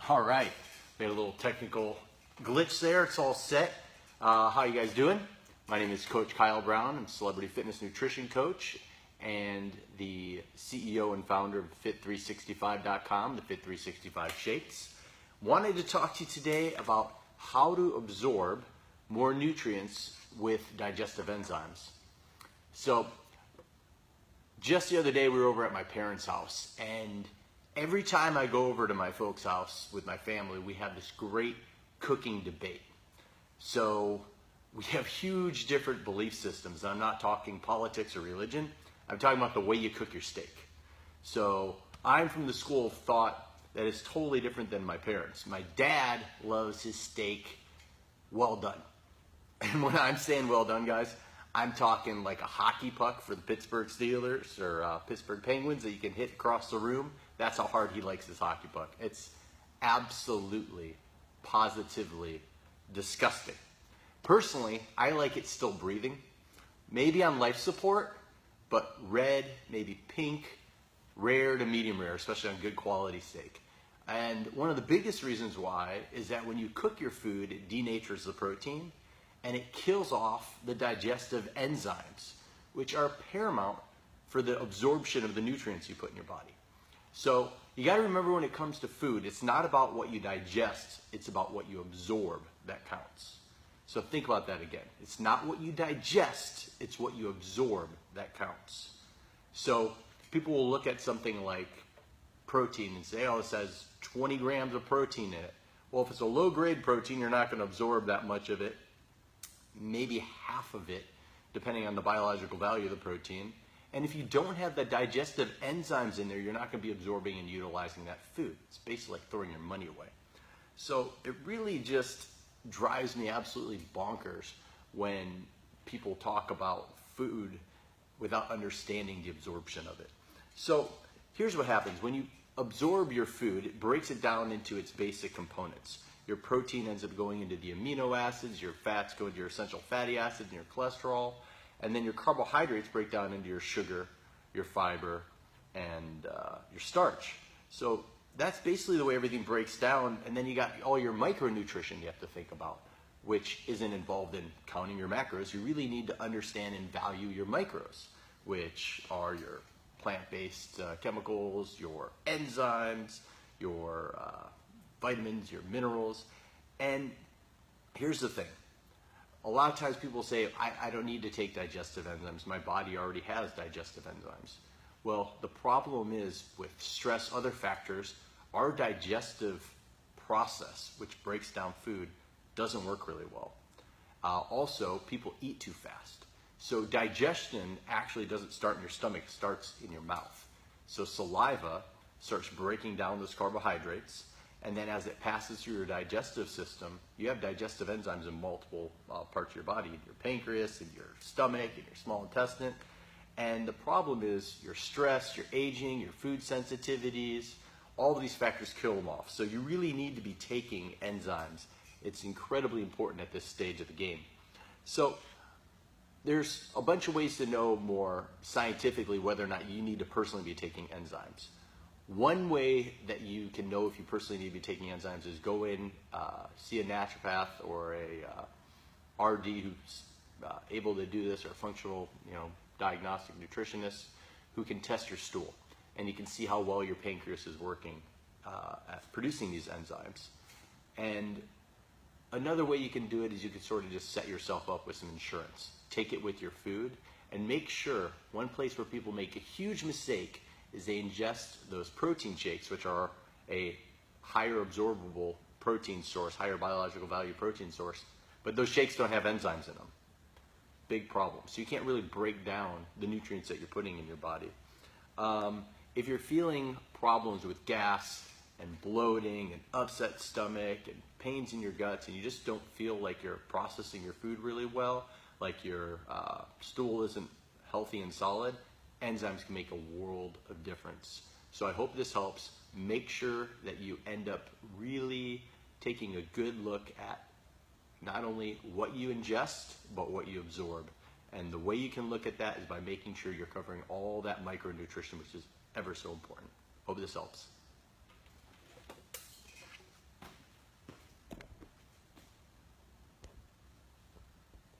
All right, we had a little technical glitch there. It's all set. How you guys doing? My name is Coach Kyle Brown. I'm a celebrity fitness nutrition coach and the CEO and founder of Fit365.com, the Fit365 Shakes. Wanted to talk to you today about how to absorb more nutrients with digestive enzymes. So, just the other day we were over at my parents' house, and every time I go over to my folks' house with my family, we have this great cooking debate. So we have huge different belief systems. I'm not talking politics or religion. I'm talking about the way you cook your steak. So I'm from the school of thought that is totally different than my parents. My dad loves his steak well done. And when I'm saying well done, guys, I'm talking like a hockey puck for the Pittsburgh Steelers or Pittsburgh Penguins that you can hit across the room. That's how hard he likes his hockey puck. It's absolutely, positively disgusting. Personally, I like it still breathing. Maybe on life support, but red, maybe pink, rare to medium rare, especially on good quality steak. And one of the biggest reasons why is that when you cook your food, it denatures the protein and it kills off the digestive enzymes, which are paramount for the absorption of the nutrients you put in your body. So you got to remember, when it comes to food, it's not about what you digest, it's about what you absorb that counts. So think about that again. It's not what you digest, it's what you absorb that counts. So people will look at something like protein and say, oh, it says 20 grams of protein in it. Well, if it's a low-grade protein, you're not going to absorb that much of it, maybe half of it, depending on the biological value of the protein. And if you don't have the digestive enzymes in there, you're not going to be absorbing and utilizing that food. It's basically like throwing your money away. So it really just drives me absolutely bonkers when people talk about food without understanding the absorption of it. So here's what happens. When you absorb your food, it breaks it down into its basic components. Your protein ends up going into the amino acids, your fats go into your essential fatty acids and your cholesterol, and then your carbohydrates break down into your sugar, your fiber, and your starch. So that's basically the way everything breaks down. And then you got all your micronutrition you have to think about, which isn't involved in counting your macros. You really need to understand and value your micros, which are your plant-based chemicals, your enzymes, your vitamins, your minerals. And here's the thing. A lot of times people say, I don't need to take digestive enzymes. My body already has digestive enzymes. Well, the problem is with stress, other factors, our digestive process, which breaks down food, doesn't work really well. Also, people eat too fast. So digestion actually doesn't start in your stomach, it starts in your mouth. So saliva starts breaking down those carbohydrates, and then as it passes through your digestive system, you have digestive enzymes in multiple parts of your body, in your pancreas, in your stomach, in your small intestine. And the problem is your stress, your aging, your food sensitivities, all of these factors kill them off. So you really need to be taking enzymes. It's incredibly important at this stage of the game. So there's a bunch of ways to know more scientifically whether or not you need to personally be taking enzymes. One way that you can know if you personally need to be taking enzymes is go in, see a naturopath or a RD who's able to do this, or a functional, diagnostic nutritionist who can test your stool, and you can see how well your pancreas is working at producing these enzymes. And another way you can do it is you can sort of just set yourself up with some insurance. Take it with your food, and make sure, one place where people make a huge mistake is they ingest those protein shakes, which are a higher absorbable protein source, higher biological value protein source, but those shakes don't have enzymes in them. Big problem. So you can't really break down the nutrients that you're putting in your body. If you're feeling problems with gas and bloating and upset stomach and pains in your guts, and you just don't feel like you're processing your food really well, like your stool isn't healthy and solid, enzymes can make a world of difference. So I hope this helps. Make sure that you end up really taking a good look at not only what you ingest, but what you absorb. And the way you can look at that is by making sure you're covering all that micronutrition, which is ever so important. Hope this helps.